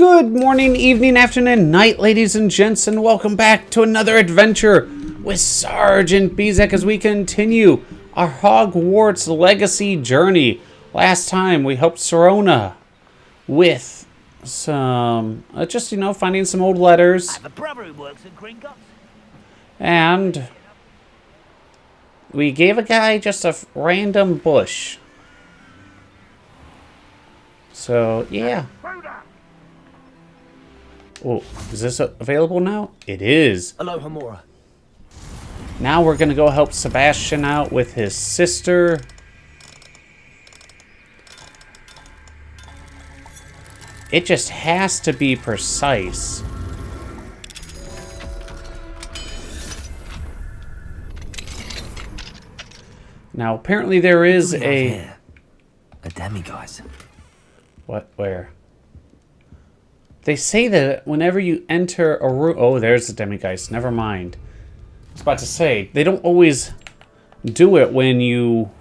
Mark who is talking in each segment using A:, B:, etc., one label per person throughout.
A: Good morning, evening, afternoon, night, ladies and gents, and welcome back to another adventure with Sergeant Bezek as we continue our Hogwarts Legacy journey. Last time we helped Serona with some, finding some old letters.
B: I have a brother who works at Gringotts.
A: And we gave a guy just a random bush. So, yeah. Oh, is this available now? It is.
B: Hello, Hamora.
A: Now we're going to go help Sebastian out with his sister. It just has to be precise. Now, apparently there is a
B: demiguise.
A: What? Where? They say that whenever you enter a room... Oh, there's the demiguise. Never mind. I was about to say, they don't always do it when you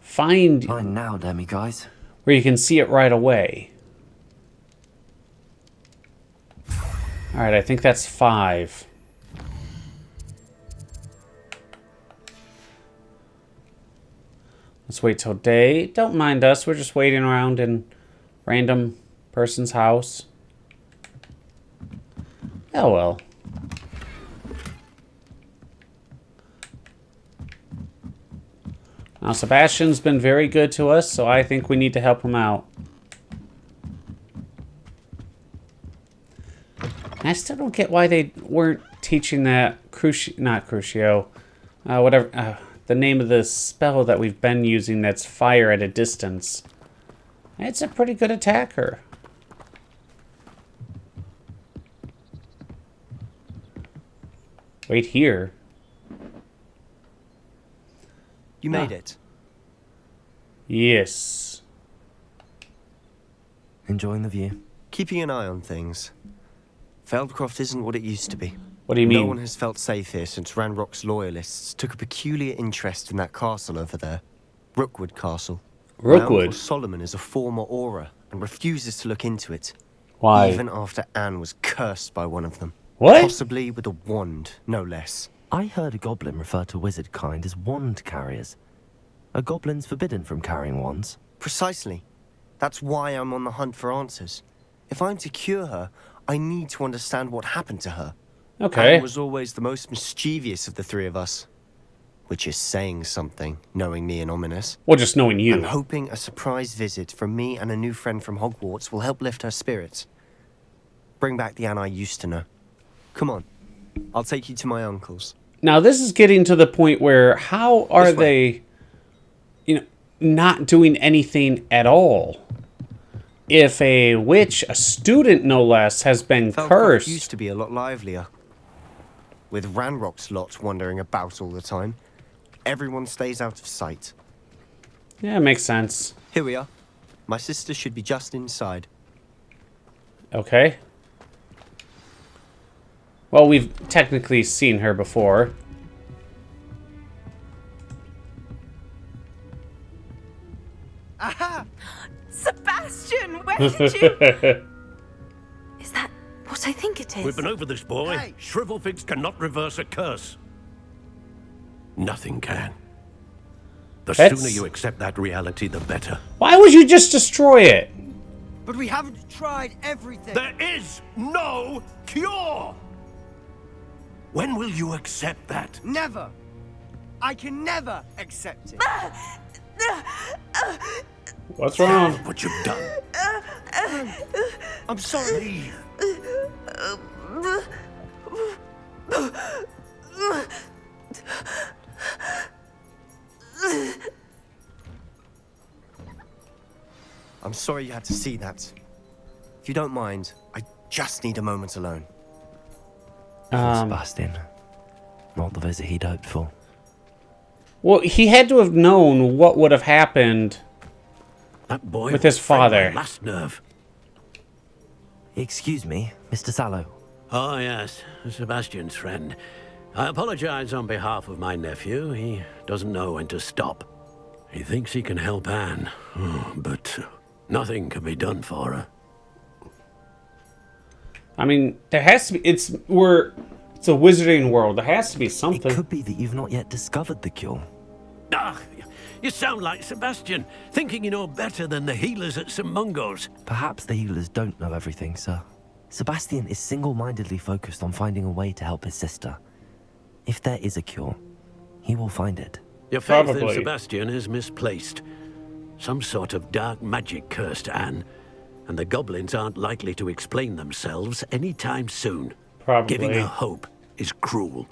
A: find...
B: Fine now, demiguise.
A: Where you can see it right away. Alright, I think that's 5. Let's wait till day. Don't mind us. We're just waiting around in random person's house. Oh well. Now Sebastian's been very good to us, so I think we need to help him out. I still don't get why they weren't teaching that Crucio, whatever, the name of the spell that we've been using that's fire at a distance. It's a pretty good attacker. Wait here.
C: You made it.
A: Yes.
C: Enjoying the view? Keeping an eye on things. Feldcroft isn't what it used to be.
A: What do you mean?
C: No one has felt safe here since Ranrock's loyalists took a peculiar interest in that castle over there. Rookwood Castle.
A: Rookwood?
C: Solomon is a former Auror and refuses to look into it.
A: Why?
C: Even after Anne was cursed by one of them.
A: What?
C: Possibly with a wand, no less.
D: I heard a goblin refer to wizard kind as wand carriers. Are goblins forbidden from carrying wands?
C: Precisely. That's why I'm on the hunt for answers. If I'm to cure her, I need to understand what happened to her.
A: Okay.
C: Anne was always the most mischievous of the three of us. Which is saying something, knowing me and Ominous.
A: Well, just knowing you.
C: I'm hoping a surprise visit from me and a new friend from Hogwarts will help lift her spirits. Bring back the Anne I used to know. Come on. I'll take you to my uncle's.
A: Now, this is getting to the point where how are they, not doing anything at all? If a witch, a student no less, has been cursed.
C: Used to be a lot livelier. With Ranrock's lot wandering about all the time, everyone stays out of sight.
A: Yeah, makes sense.
C: Here we are. My sister should be just inside.
A: Okay. Well, we've technically seen her before.
E: Aha! Sebastian, where did you... Is that what I think it is?
F: We've been over this, boy. Hey. Shrivelfigs cannot reverse a curse. Nothing can. The sooner you accept that reality, the better.
A: Why would you just destroy it?
G: But we haven't tried everything.
F: There is no cure! When will you accept that?
G: Never. I can never accept it.
A: What's wrong?
F: What you've done.
G: I'm sorry.
C: I'm sorry you had to see that. If you don't mind, I just need a moment alone.
D: Sebastian. Not the visit he'd hoped for.
A: Well, he had to have known what would have happened
F: that boy
A: with his father.
F: Last nerve.
D: Excuse me, Mr. Sallow.
F: Oh, yes. Sebastian's friend. I apologize on behalf of my nephew. He doesn't know when to stop. He thinks he can help Anne, but nothing can be done for her.
A: I mean, there has to be. It's a wizarding world. There has to be
D: It
A: something.
D: could be that you've not yet discovered the cure.
F: Ah, you sound like Sebastian, thinking you know better than the healers at St. Mungo's.
D: Perhaps the healers don't know everything, sir. Sebastian is single-mindedly focused on finding a way to help his sister. If there is a cure, he will find it.
F: Your faith in
A: Probably.
F: Sebastian is misplaced. Some sort of dark magic cursed Anne, and the goblins aren't likely to explain themselves anytime soon.
A: Probably.
F: Giving her hope is cruel.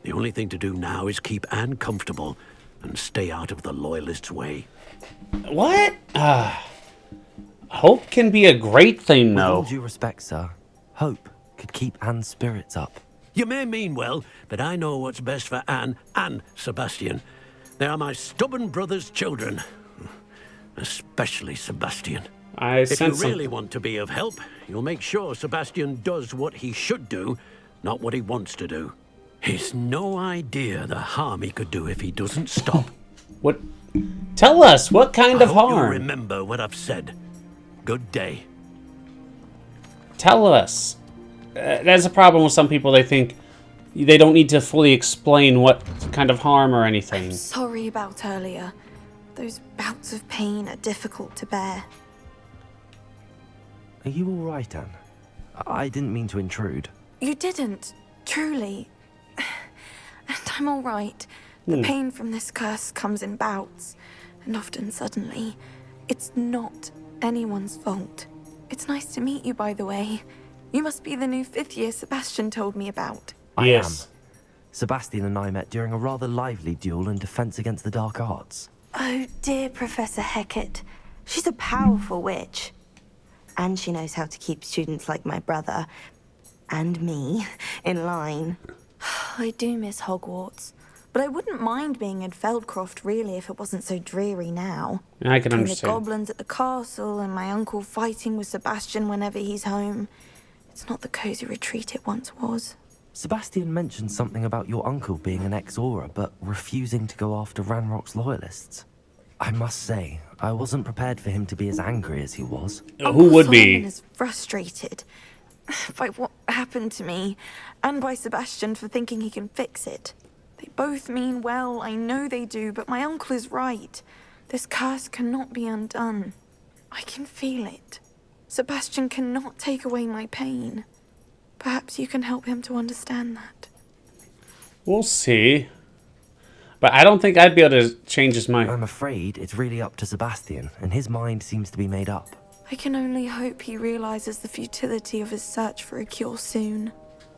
F: The only thing to do now is keep Anne comfortable and stay out of the Loyalists' way.
A: What? Hope can be a great thing,
D: With all
A: though.
D: due respect, sir, hope could keep Anne's spirits up.
F: You may mean well, but I know what's best for Anne and Sebastian. They are my stubborn brother's children. Especially Sebastian.
A: I
F: If you
A: sense
F: really
A: something.
F: want to be of help, you'll make sure Sebastian does what he should do, not what he wants to do. He's no idea the harm he could do if he doesn't stop.
A: What? Tell us, what kind
F: I
A: of
F: hope you'll
A: harm?
F: remember what I've said. Good day.
A: Tell us. That's a problem with some people. They think they don't need to fully explain what kind of harm or anything.
E: Sorry about earlier. Those bouts of pain are difficult to bear.
D: Are you all right, Anne? I didn't mean to intrude.
E: You didn't, truly. And I'm all right. The pain from this curse comes in bouts, and often suddenly. It's not anyone's fault. It's nice to meet you, by the way. You must be the new 5th year Sebastian told me about.
D: I
A: Yes.
D: am. Sebastian and I met during a rather lively duel in Defense Against the Dark Arts.
H: Oh, dear Professor Hecat. She's a powerful witch. And she knows how to keep students like my brother, and me, in line.
E: I do miss Hogwarts, but I wouldn't mind being in Feldcroft, really, if it wasn't so dreary now.
A: I can
E: Between the
A: understand.
E: goblins at the castle and my uncle fighting with Sebastian whenever he's home. It's not the cozy retreat it once was.
D: Sebastian mentioned something about your uncle being an ex-Aura, but refusing to go after Ranrock's loyalists. I must say, I wasn't prepared for him to be as angry as he was.
A: Who
E: Uncle
A: would
E: Simon
A: be?
E: is frustrated by what happened to me, and by Sebastian for thinking he can fix it. They both mean well, I know they do, but my uncle is right. This curse cannot be undone. I can feel it. Sebastian cannot take away my pain. Perhaps you can help him to understand that.
A: We'll see. But I don't think I'd be able to change his mind.
D: I'm afraid it's really up to Sebastian, and his mind seems to be made up.
E: I can only hope he realizes the futility of his search for a cure soon.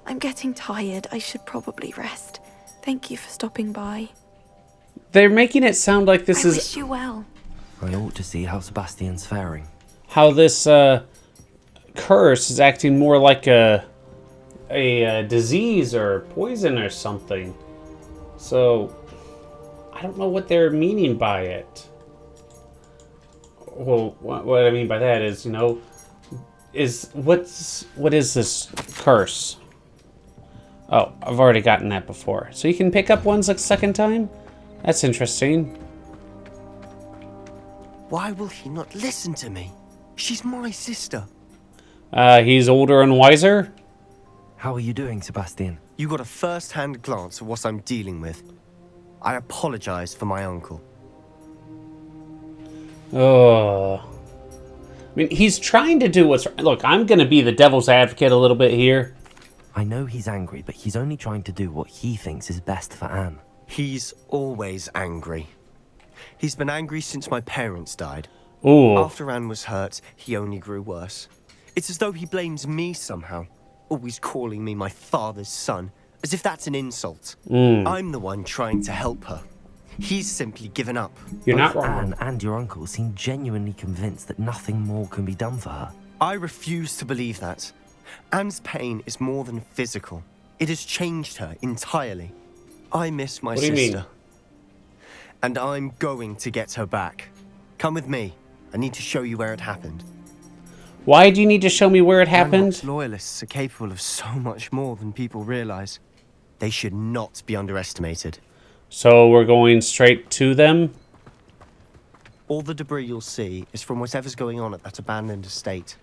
E: I'm getting tired. I should probably rest. Thank you for stopping by.
A: They're making it sound like this
E: I
A: is
E: wish you well.
D: I ought to see how Sebastian's faring.
A: how this curse is acting more like a disease or poison or something. So I don't know what they're meaning by it. Well, what I mean by that is, you know, what is this curse? Oh, I've already gotten that before. So you can pick up ones a second time? That's interesting.
C: Why will he not listen to me? She's my sister.
A: He's older and wiser?
D: How are you doing, Sebastian?
C: You got a first-hand glance at what I'm dealing with. I apologize for my uncle.
A: Oh. I mean, he's trying to do what's right. Look, I'm going to be the devil's advocate a little bit here.
D: I know he's angry, but he's only trying to do what he thinks is best for Anne.
C: He's always angry. He's been angry since my parents died.
A: Ooh.
C: After Anne was hurt, he only grew worse. It's as though he blames me somehow, always calling me my father's son, as if that's an insult. I'm the one trying to help her. He's simply given up.
A: You're not
D: Both
A: wrong.
D: Anne and your uncle seem genuinely convinced that nothing more can be done for her.
C: I refuse to believe that. Anne's pain is more than physical. It has changed her entirely. I miss my
A: What do you mean?
C: sister. And I'm going to get her back. Come with me. I need to show you where it happened.
A: Why do you need to show me where it happened?
C: Ranrock's loyalists are capable of so much more than people realize. They should not be underestimated.
A: So we're going straight to them?
C: All the debris you'll see is from whatever's going on at that abandoned estate.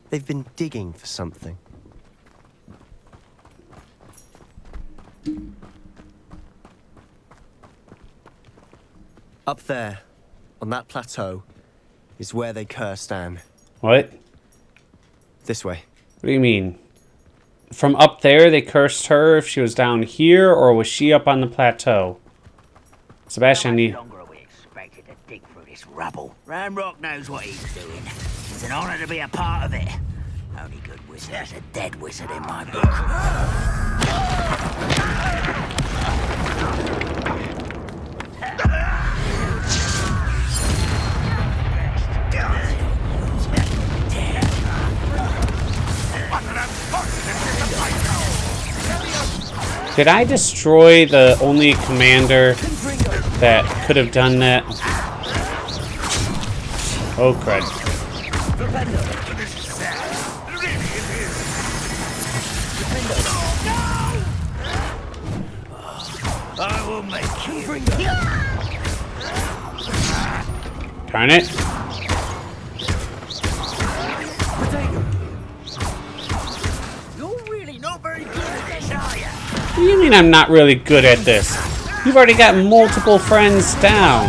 C: They've been digging for something. Up there, on that plateau, is where they cursed Anne.
A: What?
C: This way.
A: What do you mean? From up there, they cursed her if she was down here, or was she up on the plateau? Sebastian,
B: How
A: you...
B: much longer are we expected to dig through this rubble? Ramrock knows what he's doing. It's an honor to be a part of it. Only good wizard is a dead wizard in my book.
A: Did I destroy the only commander that could have done that? Oh, crud.
B: I will make you.
A: Darn it.
B: You're really not very good at this, are you?
A: What do you mean I'm not really good at this? You've already got multiple friends down.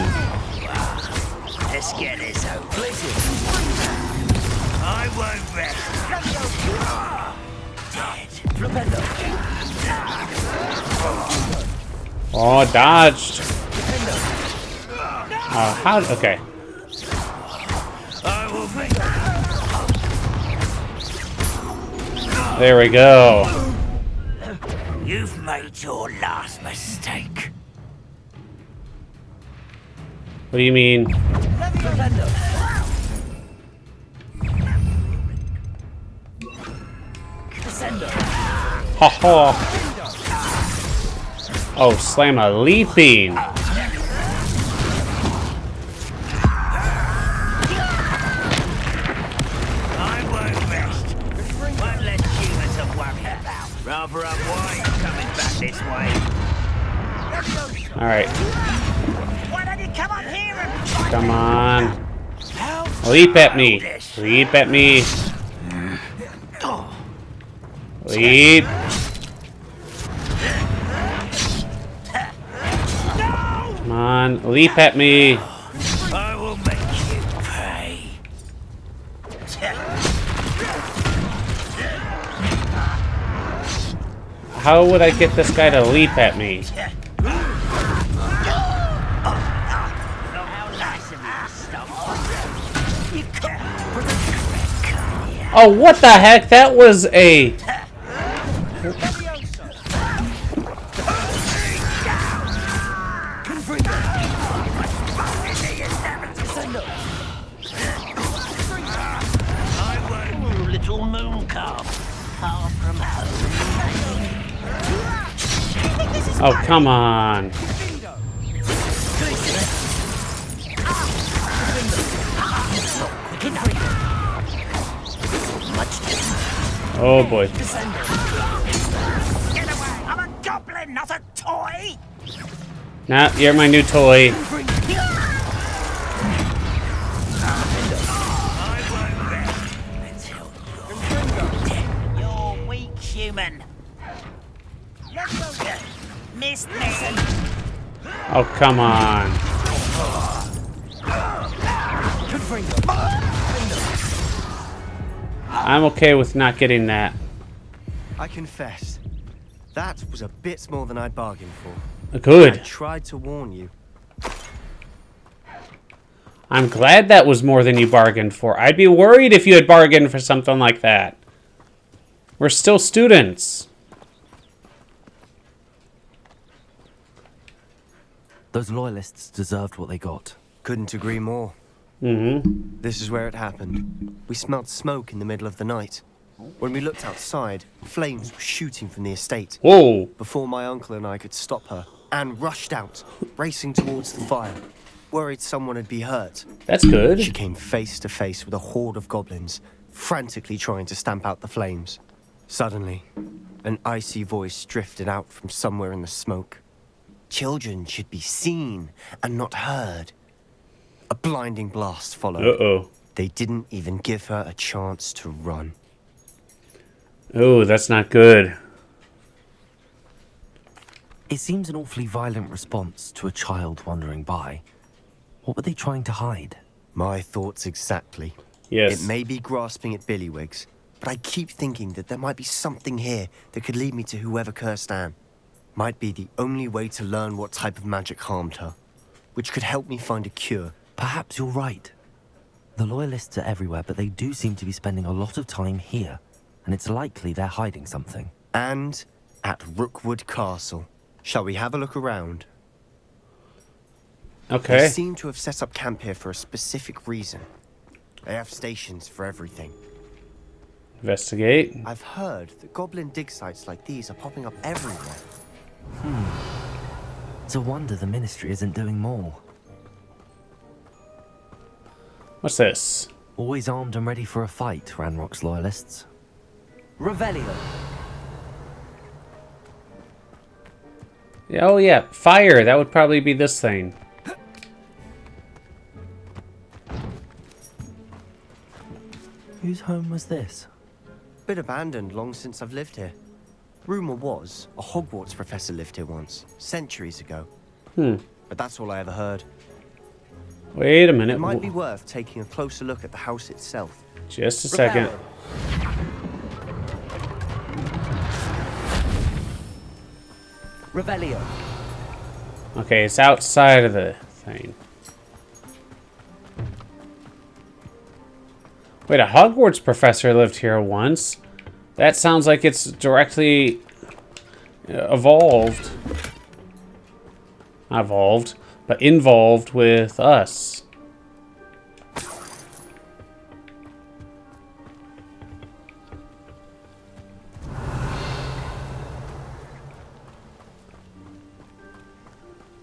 B: Let's get this over. I won't rest.
A: Oh, dodged. How? Okay.
B: I will make.
A: There we go.
B: You've made your last mistake.
A: What do you mean? Ha ha. Oh, slam a leaping.
B: I won't rest. Won't let humans have worry about. Rather unwise coming back this way.
A: All right.
B: Why don't you come up here and
A: Come on. Leap at me. Leap at me. Leap. Come on. Leap at me.
B: I will make you pay.
A: How would I get this guy to leap at me?
B: How nice of you to stop. You can't.
A: Oh, what the heck? That was a...
B: Little moon calf, far from home.
A: Oh, come on. Oh, boy.
B: Get away! I'm a goblin, not a toy!
A: Nah, you're my new toy.
B: You're weak, human. Missed me.
A: Oh, come on. I'm okay with not getting that.
C: I confess, that was a bit more than I'd bargained for. I
A: Good.
C: tried to warn you.
A: I'm glad that was more than you bargained for. I'd be worried if you had bargained for something like that. We're still students.
D: Those loyalists deserved what they got.
C: Couldn't agree more.
A: Mm-hmm.
C: This is where it happened. We smelled smoke in the middle of the night. When we looked outside, flames were shooting from the estate.
A: Whoa.
C: Before my uncle and I could stop her, Anne rushed out, racing towards the fire, worried someone would be hurt.
A: That's good.
C: She came face to face with a horde of goblins, frantically trying to stamp out the flames. Suddenly, an icy voice drifted out from somewhere in the smoke. Children should be seen and not heard. A blinding blast followed.
A: Uh-oh.
C: They didn't even give her a chance to run.
A: Oh, that's not good.
D: It seems an awfully violent response to a child wandering by. What were they trying to hide?
C: My thoughts exactly.
A: Yes.
C: It may be grasping at Billywigs, but I keep thinking that there might be something here that could lead me to whoever cursed Anne. Might be the only way to learn what type of magic harmed her, which could help me find a cure.
D: Perhaps you're right. The Loyalists are everywhere, but they do seem to be spending a lot of time here, and it's likely they're hiding something.
C: And at Rookwood Castle. Shall we have a look around?
A: Okay.
C: They seem to have set up camp here for a specific reason. They have stations for everything.
A: Investigate.
C: I've heard that goblin dig sites like these are popping up everywhere.
D: It's a wonder the Ministry isn't doing more.
A: What's this?
D: Always armed and ready for a fight, Ranrock's Loyalists. Revelio.
A: Oh yeah, fire. That would probably be this thing.
D: Whose home was this?
C: Been abandoned long since I've lived here. Rumor was a Hogwarts professor lived here once, centuries ago. But that's all I ever heard.
A: Wait a minute.
C: It might be worth taking a closer look at the house itself.
A: Just a second.
D: Revelio.
A: Okay, it's outside of the thing. Wait, a Hogwarts professor lived here once. That sounds like it's directly evolved. Not evolved, but involved with us.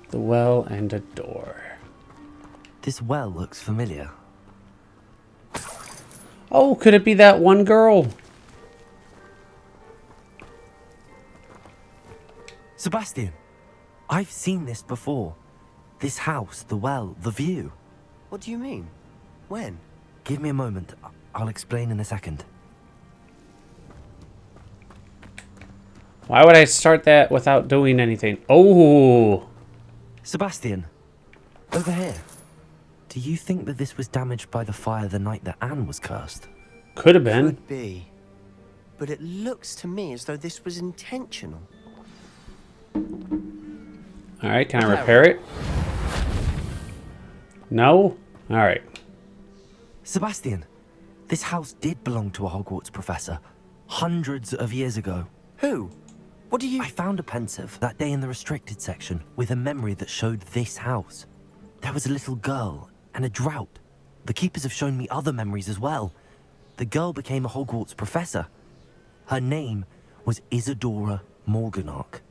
A: The well and a door.
D: This well looks familiar.
A: Oh, could it be that one girl?
D: Sebastian, I've seen this before. This house, the well, the view.
C: What do you mean? When?
D: Give me a moment. I'll explain in a second.
A: Why would I start that without doing anything? Oh!
D: Sebastian, over here. Do you think that this was damaged by the fire the night that Anne was cursed?
A: Could have been.
C: Could be. But it looks to me as though this was intentional.
A: Alright, can I repair it? No? Alright.
D: Sebastian, this house did belong to a Hogwarts professor. Hundreds of years ago.
C: Who? What do you...
D: I found a pensive that day in the restricted section with a memory that showed this house. There was a little girl and a drought. The keepers have shown me other memories as well. The girl became a Hogwarts professor. Her name was Isadora Morganach.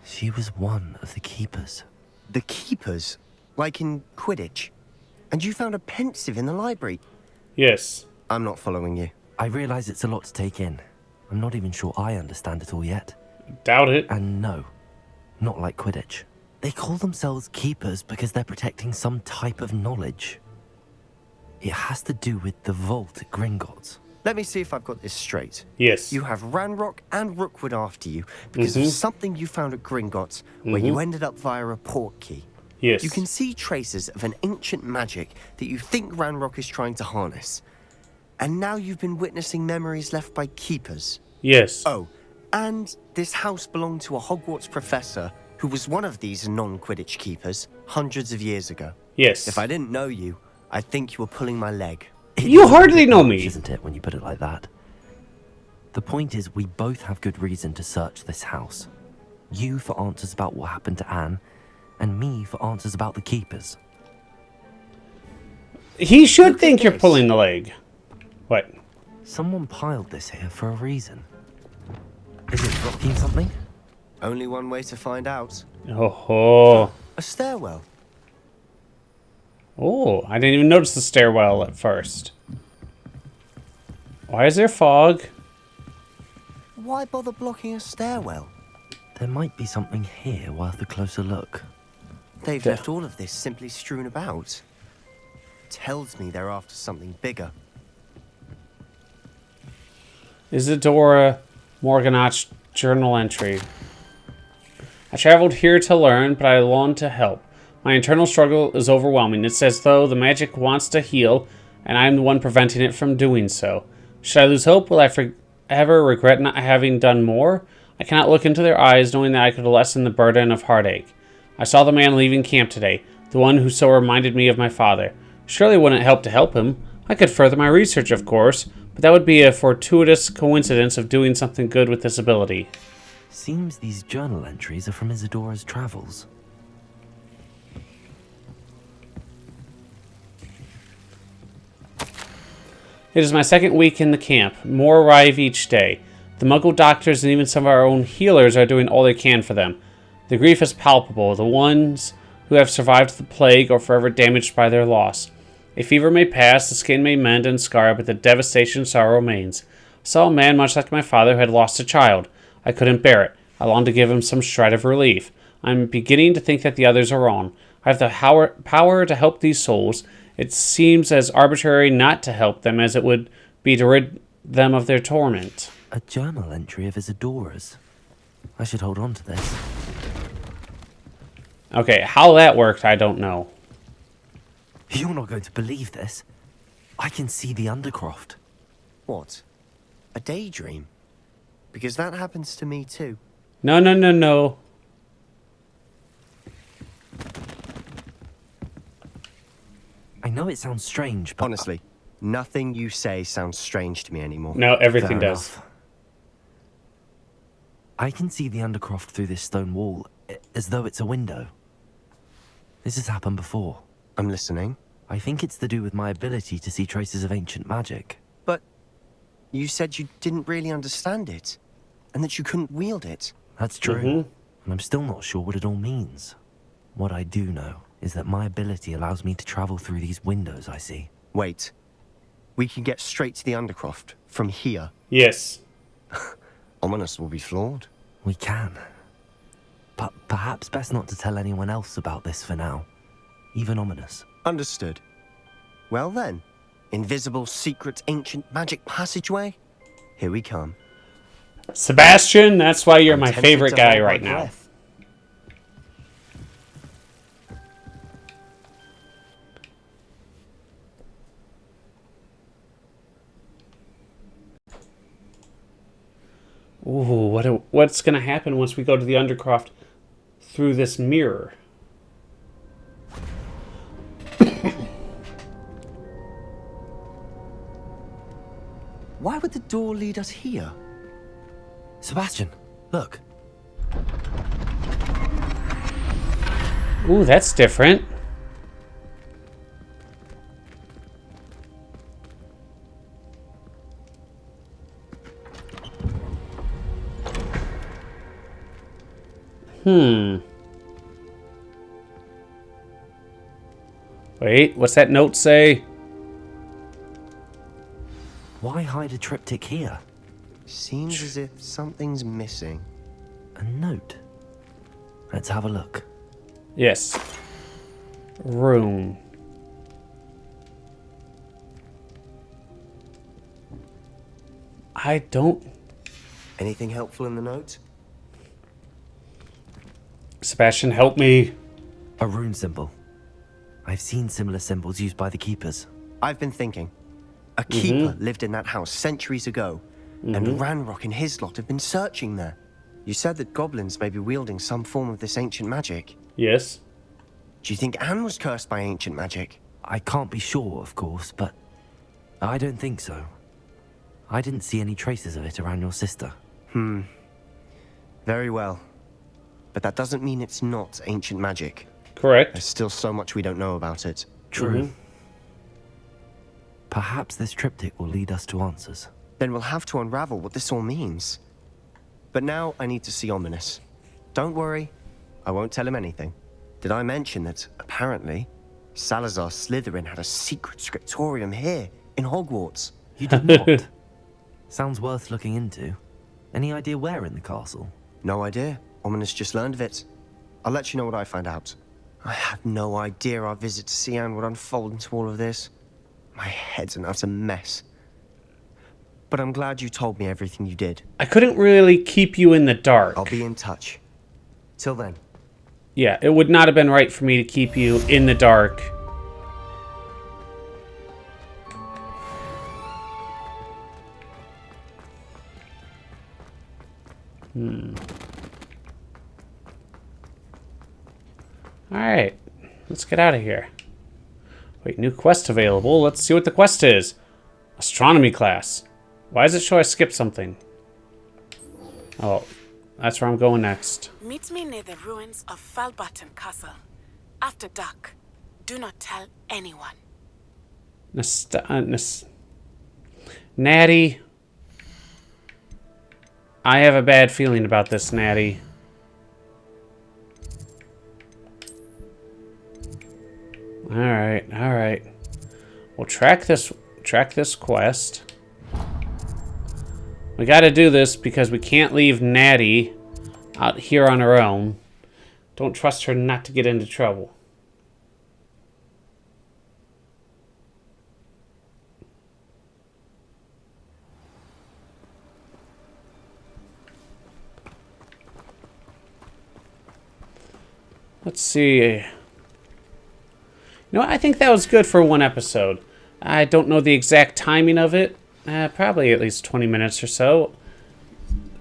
D: She was one of the keepers.
C: The keepers? Like in Quidditch? And you found a pensive in the library?
A: Yes.
C: I'm not following you.
D: I realize it's a lot to take in. I'm not even sure I understand it all yet.
A: Doubt it.
D: And no, not like Quidditch. They call themselves keepers because they're protecting some type of knowledge. It has to do with the vault at Gringotts.
C: Let me see if I've got this straight.
A: Yes.
C: You have Ranrock and Rookwood after you because of something you found at Gringotts where you ended up via a port key.
A: Yes.
C: You can see traces of an ancient magic that you think Ranrock is trying to harness. And now you've been witnessing memories left by keepers.
A: Yes.
C: Oh, and this house belonged to a Hogwarts professor who was one of these non-Quidditch keepers hundreds of years ago.
A: Yes.
C: If I didn't know you, I'd think you were pulling my leg.
A: You hardly know me.
D: Isn't it, when you put it like that? The point is, we both have good reason to search this house. You for answers about what happened to Anne, and me for answers about the keepers.
A: He should think you're pulling the leg. What?
D: Someone piled this here for a reason. Is it blocking something?
C: Only one way to find out.
A: Oh.
C: A stairwell.
A: Oh, I didn't even notice the stairwell at first. Why is there fog?
C: Why bother blocking a stairwell?
D: There might be something here worth a closer look.
C: They've left all of this simply strewn about. Tells me they're after something bigger.
A: Isadora Morganach's journal entry. I traveled here to learn, but I long to help. My internal struggle is overwhelming. It's as though the magic wants to heal, and I am the one preventing it from doing so. Should I lose hope? Will I ever regret not having done more? I cannot look into their eyes, knowing that I could lessen the burden of heartache. I saw the man leaving camp today, the one who so reminded me of my father. Surely it wouldn't help to help him. I could further my research, of course, but that would be a fortuitous coincidence of doing something good with this ability.
D: Seems these journal entries are from Isadora's travels.
A: It is my second week in the camp. More arrive each day. The Muggle doctors and even some of our own healers are doing all they can for them. The grief is palpable. The ones who have survived the plague are forever damaged by their loss. A fever may pass, the skin may mend and scar, but the devastation sorrow remains. I saw a man much like my father who had lost a child. I couldn't bear it. I longed to give him some shred of relief. I'm beginning to think that the others are wrong. I have the power to help these souls. It seems as arbitrary not to help them as it would be to rid them of their torment.
D: A journal entry of Isadora's. I should hold on to this.
A: Okay, how that worked, I don't know.
D: You're not going to believe this. I can see the Undercroft.
C: What? A daydream? Because that happens to me too.
A: No, no, no, no.
D: I know it sounds strange, but...
C: Honestly, nothing you say sounds strange to me anymore.
A: No, everything
D: Fair
A: does.
D: enough. I can see the Undercroft through this stone wall, as though it's a window. This has happened before.
C: I'm listening.
D: I think it's to do with my ability to see traces of ancient magic.
C: But you said you didn't really understand it, and that you couldn't wield it.
D: That's true, and I'm still not sure what it all means. What I do know is that my ability allows me to travel through these windows I see.
C: Wait. We can get straight to the Undercroft from here.
A: Yes.
C: Ominous will be flawed.
D: We can. But perhaps best not to tell anyone else about this for now. Even Ominous.
C: Understood. Well then, invisible, secret, ancient magic passageway? Here we come.
A: Sebastian, that's why you're
C: I'm
A: my
C: tempted
A: favorite
C: to
A: guy
C: hold my
A: right now.
C: breath.
A: Ooh, what's going to happen once we go to the Undercroft through this mirror?
C: Why would the door lead us here?
D: Sebastian, look.
A: Ooh, that's different. Wait, what's that note say?
D: Why hide a triptych here?
C: Seems as if something's missing.
D: A note. Let's have a look.
A: Yes. Room. I don't...
C: Anything helpful in the note?
A: Sebastian, help me.
D: A rune symbol. I've seen similar symbols used by the keepers.
C: I've been thinking. A keeper lived in that house centuries ago, and Ranrock and his lot have been searching there. You said that goblins may be wielding some form of this ancient magic.
A: Yes.
C: Do you think Anne was cursed by ancient magic?
D: I can't be sure, of course, but I don't think so. I didn't see any traces of it around your sister.
C: Very well. But that doesn't mean it's not ancient magic.
A: Correct.
C: There's still so much we don't know about it.
D: True. Perhaps this triptych will lead us to answers.
C: Then we'll have to unravel what this all means. But now I need to see Ominous. Don't worry, I won't tell him anything. Did I mention that, apparently, Salazar Slytherin had a secret scriptorium here, in Hogwarts?
D: You did not. Sounds worth looking into. Any idea where in the castle?
C: No idea. Ominous just learned of it. I'll let you know what I find out. I had no idea our visit to Sian would unfold into all of this. My head's an utter mess. But I'm glad you told me everything you did.
A: I couldn't really keep you in the dark.
C: I'll be in touch. Till then.
A: Yeah, it would not have been right for me to keep you in the dark. Alright, let's get out of here. Wait, new quest available. Let's see what the quest is. Astronomy class. Why does it show I skipped something? Oh, that's where I'm going next.
I: Meet me near the ruins of Sebatians Castle. After dark. Do not tell anyone.
A: Natty. I have a bad feeling about this, Natty. Alright, alright. We'll track this quest. We gotta do this because we can't leave Natty out here on her own. Don't trust her not to get into trouble. Let's see. You know what? I think that was good for one episode. I don't know the exact timing of it. Probably at least 20 minutes or so.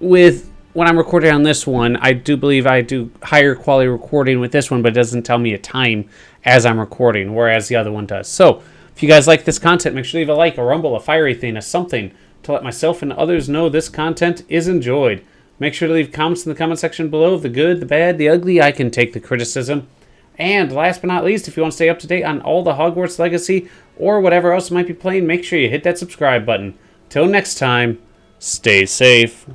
A: With when I'm recording on this one, I do believe I do higher quality recording with this one, but it doesn't tell me a time as I'm recording, whereas the other one does. So, if you guys like this content, make sure to leave a like, a rumble, a fiery thing, a something to let myself and others know this content is enjoyed. Make sure to leave comments in the comment section below of the good, the bad, the ugly. I can take the criticism. And last but not least, if you want to stay up to date on all the Hogwarts Legacy or whatever else you might be playing, make sure you hit that subscribe button. Till next time, stay safe.